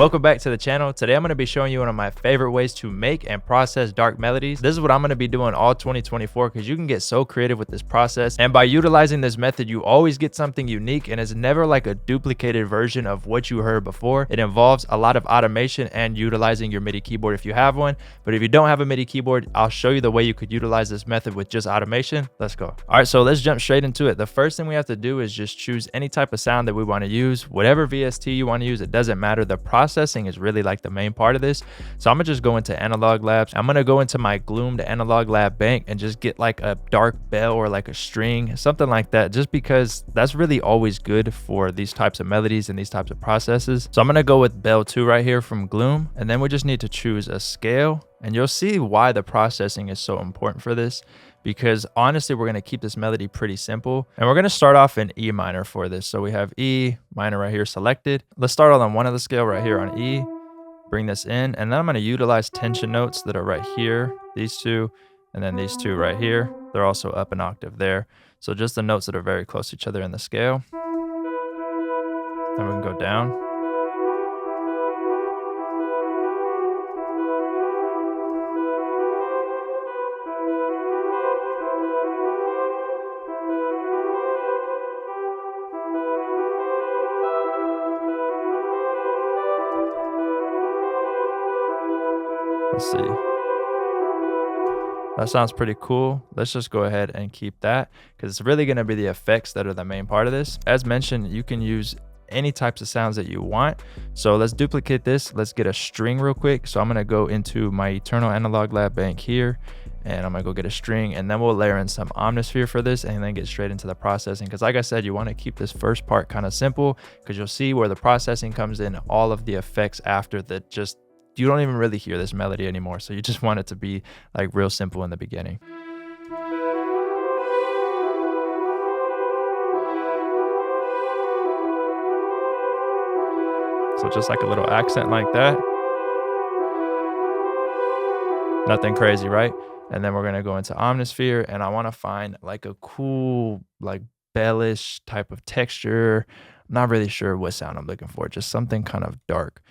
Welcome back to the channel. Today I'm going to be showing you one of my favorite ways to make and process dark melodies. This is what I'm going to be doing all 2024 because you can get so creative with this process. And by utilizing this method, you always get something unique, and it's never like a duplicated version of what you heard before. It involves a lot of automation and utilizing your MIDI keyboard if you have one. But if you don't have a MIDI keyboard, I'll show you the way you could utilize this method with just automation. Let's go. All right, so let's jump straight into it. The first thing we have to do is just choose any type of sound that we want to use. Whatever VST you want to use, it doesn't matter. The processing is really like the main part of this. So I'm gonna just go into Analog Labs. I'm gonna go into my Gloomed Analog Lab bank and just get like a dark bell or like a string, something like that, just because that's really always good for these types of melodies and these types of processes. So I'm gonna go with Bell 2 right here from Gloom, and then we just need to choose a scale, and you'll see why the processing is so important for this, because honestly, we're gonna keep this melody pretty simple. And we're gonna start off in E minor for this. So we have E minor right here selected. Let's start on one of the scale right here on E, bring this in, and then I'm gonna utilize tension notes that are right here, these two, and then these two right here. They're also up an octave there. So just the notes that are very close to each other in the scale. Then we can go down. Let's see. That sounds pretty cool. Let's just go ahead and keep that because it's really going to be the effects that are the main part of this. As mentioned, you can use any types of sounds that you want. So let's duplicate this. Let's get a string real quick. So I'm going to go into my Eternal Analog Lab bank here, and I'm going to go get a string, and then we'll layer in some Omnisphere for this and then get straight into the processing. Because like I said, you want to keep this first part kind of simple because you'll see where the processing comes in, all of the effects after that just you don't even really hear this melody anymore. So you just want it to be like real simple in the beginning. So just like a little accent like that. Nothing crazy, right? And then we're gonna go into Omnisphere, and I wanna find like a cool, like bellish type of texture. I'm not really sure what sound I'm looking for, just something kind of dark.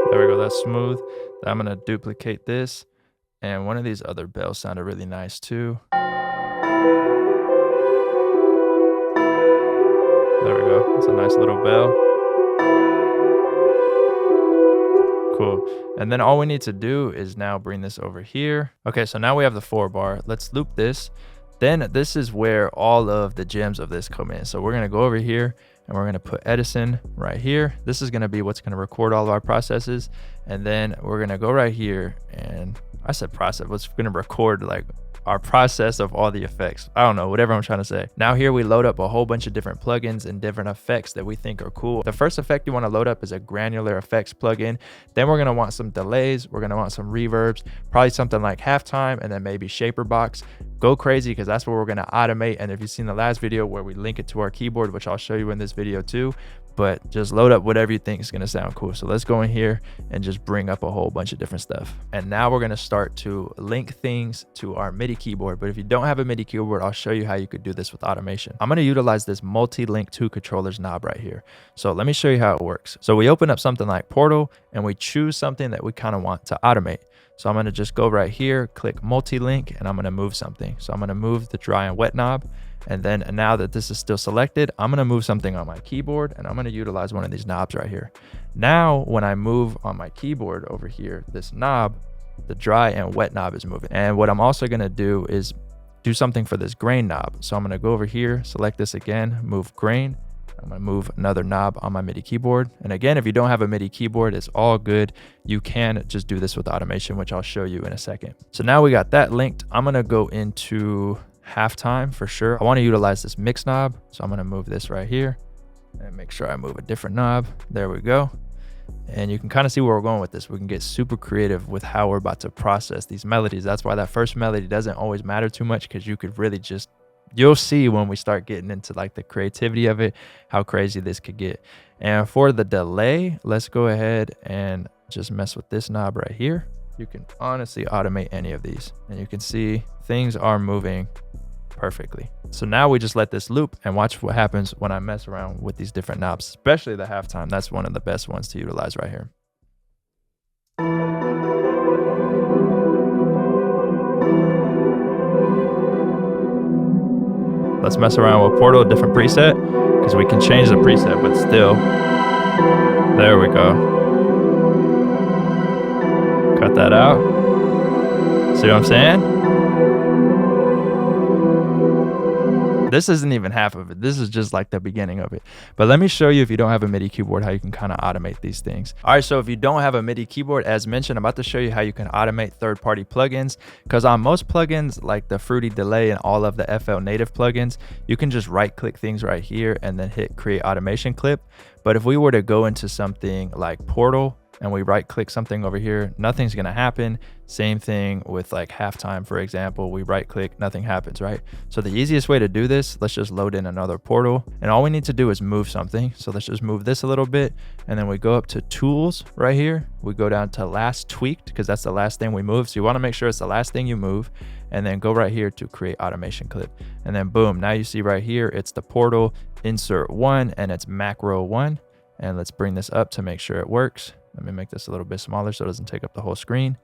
There we go, that's smooth. Then I'm gonna duplicate this, and one of these other bells sounded really nice too. There we go, it's a nice little bell. Cool. And then all we need to do is now bring this over here. Okay, so now we have the 4-bar. Let's loop this. Then this is where all of the gems of this come in. So we're gonna go over here and we're gonna put Edison right here. This is gonna be what's gonna record all of our processes. And then we're gonna go right here, and I said process, what's gonna record like our process of all the effects. I don't know, whatever I'm trying to say. Now here we load up a whole bunch of different plugins and different effects that we think are cool. The first effect you want to load up is a granular effects plugin. Then we're going to want some delays. We're going to want some reverbs, probably something like halftime, and then maybe shaper box. Go crazy because that's what we're going to automate. And if you've seen the last video where we link it to our keyboard, which I'll show you in this video too, but just load up whatever you think is going to sound cool. So let's go in here and just bring up a whole bunch of different stuff. And now we're going to start to link things to our MIDI keyboard. But if you don't have a MIDI keyboard, I'll show you how you could do this with automation. I'm going to utilize this multi-link 2 controllers knob right here. So let me show you how it works. So we open up something like Portal, and we choose something that we kind of want to automate. So I'm going to just go right here, click multi-link, and I'm going to move something. So I'm going to move the dry and wet knob. And then now that this is still selected, I'm going to move something on my keyboard, and I'm going to utilize one of these knobs right here. Now, when I move on my keyboard over here, this knob, the dry and wet knob is moving. And what I'm also going to do is do something for this grain knob. So I'm going to go over here, select this again, move grain. I'm going to move another knob on my MIDI keyboard. And again, if you don't have a MIDI keyboard, it's all good. You can just do this with automation, which I'll show you in a second. So now we got that linked. I'm going to go into halftime for sure. I want to utilize this mix knob. So I'm going to move this right here and make sure I move a different knob. There we go. And you can kind of see where we're going with this. We can get super creative with how we're about to process these melodies. That's why that first melody doesn't always matter too much, because you could really just, you'll see when we start getting into like the creativity of it, how crazy this could get. And for the delay, let's go ahead and just mess with this knob right here. you can honestly automate any of these, and you can see things are moving perfectly. So now we just let this loop and watch what happens when I mess around with these different knobs, especially the halftime. That's one of the best ones to utilize right here. Let's mess around with Portal, different preset, because we can change the preset, but still, there we go. Cut that out. See what I'm saying? This isn't even half of it. This is just like the beginning of it. But let me show you, if you don't have a MIDI keyboard, how you can kind of automate these things. All right, so if you don't have a MIDI keyboard, as mentioned, I'm about to show you how you can automate third-party plugins, because on most plugins, like the Fruity Delay and all of the FL Native plugins, you can just right-click things right here and then hit Create Automation Clip. But if we were to go into something like Portal, and we right click something over here, nothing's gonna happen. Same thing with like halftime, for example, we right click, nothing happens, right? So the easiest way to do this, let's just load in another Portal, and all we need to do is move something. So let's just move this a little bit, and then we go up to tools right here. We go down to last tweaked, because that's the last thing we move. So you wanna make sure it's the last thing you move, and then go right here to create automation clip. And then boom, now you see right here, it's the Portal insert 1 and it's macro 1. And let's bring this up to make sure it works. Let me make this a little bit smaller so it doesn't take up the whole screen.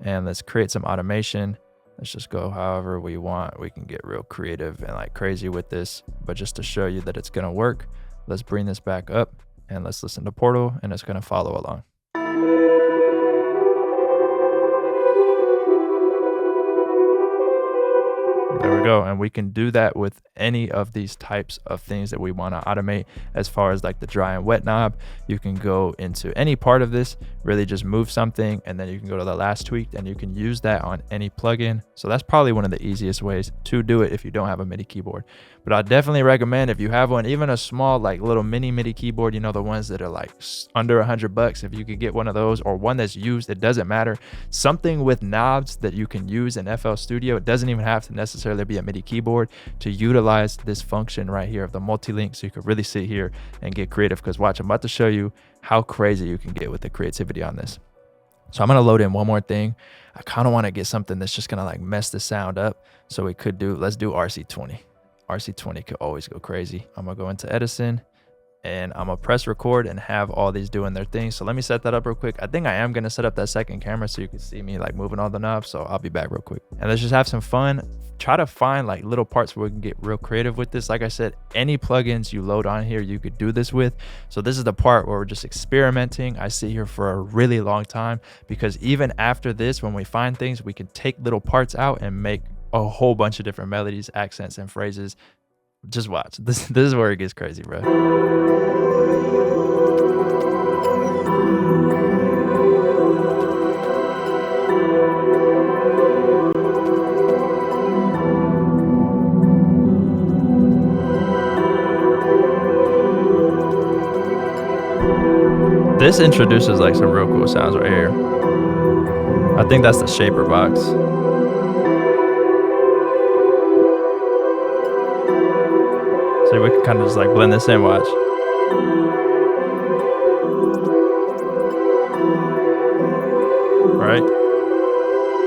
And let's create some automation. Let's just go however we want. We can get real creative and like crazy with this, but just to show you that it's gonna work, let's bring this back up and let's listen to Portal, and it's gonna follow along. There we go. And we can do that with any of these types of things that we want to automate. As far as like the dry and wet knob, you can go into any part of this, really just move something, and then you can go to the last tweaked, and you can use that on any plugin. So that's probably one of the easiest ways to do it if you don't have a MIDI keyboard. But I definitely recommend, if you have one, even a small like little mini MIDI keyboard, you know, the ones that are like under $100, if you could get one of those, or one that's used, it doesn't matter. Something with knobs that you can use in FL Studio. It doesn't even have to necessarily be a MIDI keyboard to utilize this function right here of the multi-link, so you could really sit here and get creative. Because watch, I'm about to show you how crazy you can get with the creativity on this. So I'm gonna load in one more thing. I kind of want to get something that's just gonna like mess the sound up. So we could do, let's do RC20. RC20 could always go crazy. I'm gonna go into Edison, and I'm gonna press record and have all these doing their thing. So let me set that up real quick. I think I am gonna set up that second camera so you can see me like moving all the knobs. So I'll be back real quick. And let's just have some fun. Try to find like little parts where we can get real creative with this. Like I said, any plugins you load on here, you could do this with. So this is the part where we're just experimenting. I sit here for a really long time, because even after this, when we find things, we can take little parts out and make a whole bunch of different melodies, accents, and phrases. Just watch. This is where it gets crazy, bro. This introduces like some real cool sounds right here. I think that's the shaper box. So we can kind of just like blend this in, watch. Right?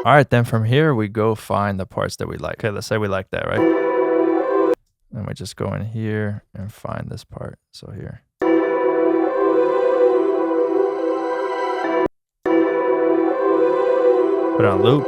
All right, then from here, we go find the parts that we like. Okay, let's say we like that, right? And we just go in here and find this part. So here. Put it on loop.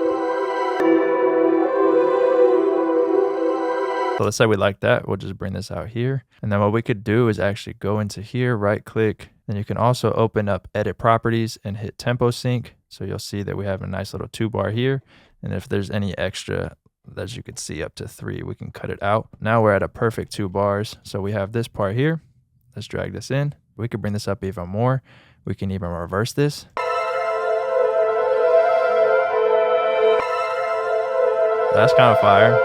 So let's say we like that. We'll just bring this out here. And then what we could do is actually go into here, right click. Then you can also open up edit properties and hit tempo sync. So you'll see that we have a nice little 2-bar here. And if there's any extra, as you can see, up to 3, we can cut it out. Now we're at a perfect 2 bars. So we have this part here. Let's drag this in. We could bring this up even more. We can even reverse this. That's kind of fire.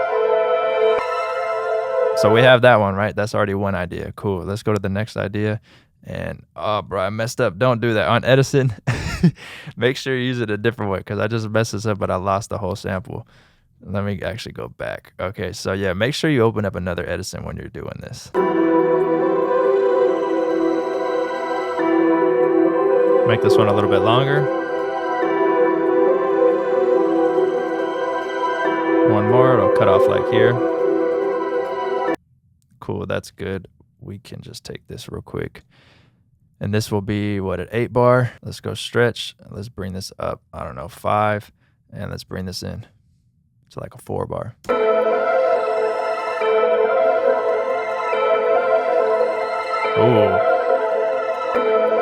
So we have that one, right? That's already one idea. Cool. Let's go to the next idea. And oh, bro, I messed up. Don't do that. On Edison, make sure you use it a different way, because I just messed this up, but I lost the whole sample. Let me actually go back. Okay, so yeah, make sure you open up another Edison when you're doing this. Make this one a little bit longer. more. It'll cut off like here. Cool, that's good. We can just take this real quick. And this will be what, an 8 bar. Let's go stretch. Let's bring this up, I don't know, 5. And let's bring this in to like a 4 bar. Ooh,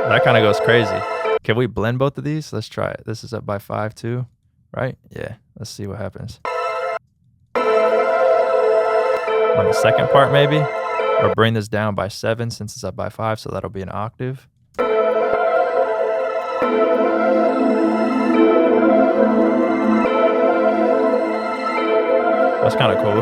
that kind of goes crazy. Can we blend both of these? Let's try it. This is up by 5 too, right? Yeah, let's see what happens. On the second part maybe, or bring this down by 7 since it's up by 5, so that'll be an octave. That's kind of cool.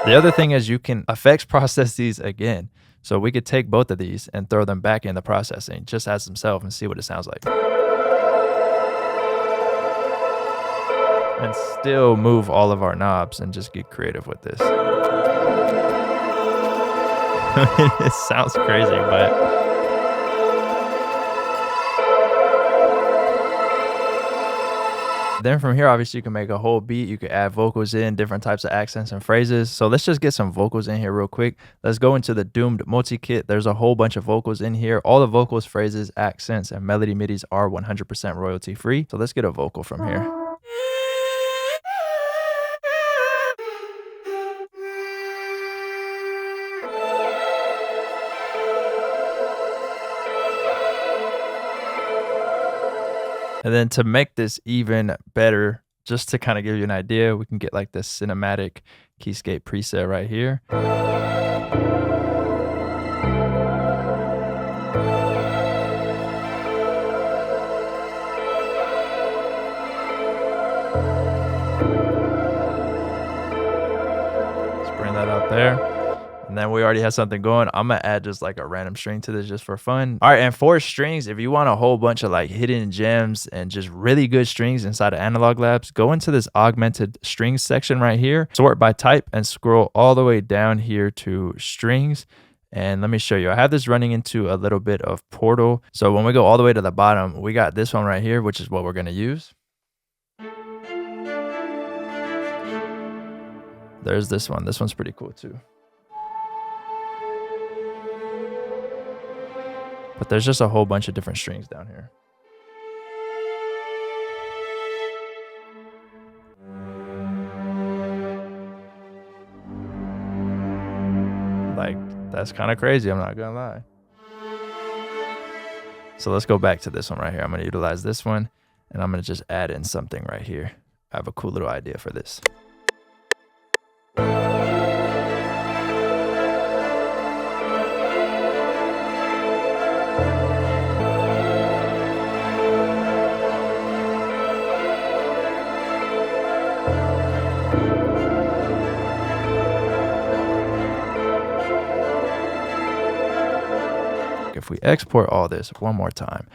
The other thing is you can effects process these again. So we could take both of these and throw them back in the processing just as themselves and see what it sounds like. And still move all of our knobs and just get creative with this. It sounds crazy, but then from here, obviously, you can make a whole beat. You can add vocals in, different types of accents and phrases. So let's just get some vocals in here real quick. Let's go into the Doomed multi-kit. There's a whole bunch of vocals in here. All the vocals, phrases, accents, and melody midis are 100% royalty free. So let's get a vocal from here. And then to make this even better, just to kind of give you an idea, we can get like this cinematic keyscape preset right here. Let's bring that up there. And then we already have something going. I'm gonna add just like a random string to this just for fun. All right, and for strings, if you want a whole bunch of like hidden gems and just really good strings inside of Analog Labs, go into this augmented strings section right here, sort by type, and scroll all the way down here to strings. And let me show you. I have this running into a little bit of Portal. So when we go all the way to the bottom, we got this one right here, which is what we're gonna use. There's this one. This one's pretty cool too. But there's just a whole bunch of different strings down here. Like, that's kind of crazy, I'm not gonna lie. So let's go back to this one right here. I'm gonna utilize this one, and I'm gonna just add in something right here. I have a cool little idea for this. If we export all this one more time,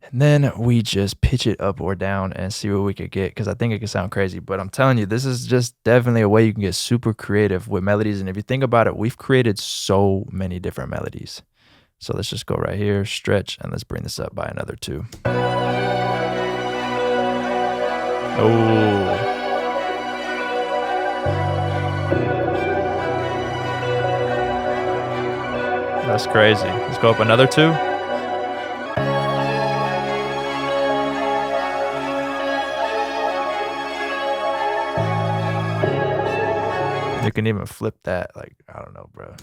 and then we just pitch it up or down and see what we could get, because I think it could sound crazy, but I'm telling you, this is just definitely a way you can get super creative with melodies. And if you think about it, we've created so many different melodies. So let's just go right here, stretch, and let's bring this up by another 2. Oh. That's crazy. Let's go up another 2. You can even flip that. Like, I don't know, bro.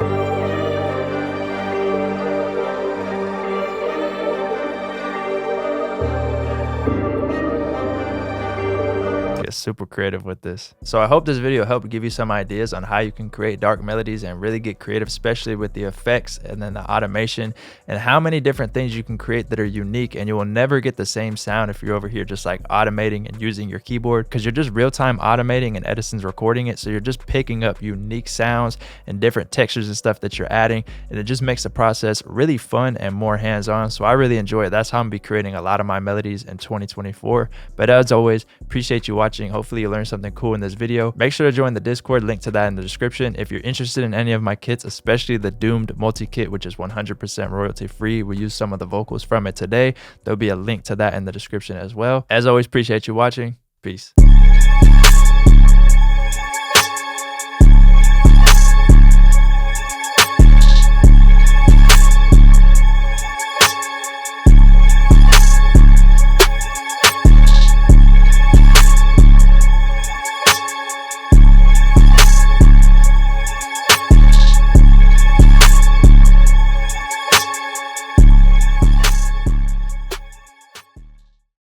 Get super creative with this. So I hope this video helped give you some ideas on how you can create dark melodies and really get creative, especially with the effects and then the automation, and how many different things you can create that are unique. And you will never get the same sound if you're over here just like automating and using your keyboard, because you're just real-time automating and Edison's recording it. So you're just picking up unique sounds and different textures and stuff that you're adding, and it just makes the process really fun and more hands-on. So I really enjoy it. That's how I'm gonna be creating a lot of my melodies in 2024. But as always, appreciate you watching. Hopefully you learned something cool in this video. Make sure to join the Discord, link to that in the description. If you're interested in any of my kits, especially the Doomed multi-kit, which is 100% royalty free, we use some of the vocals from it today. There'll be a link to that in the description as well. As always, appreciate you watching. Peace.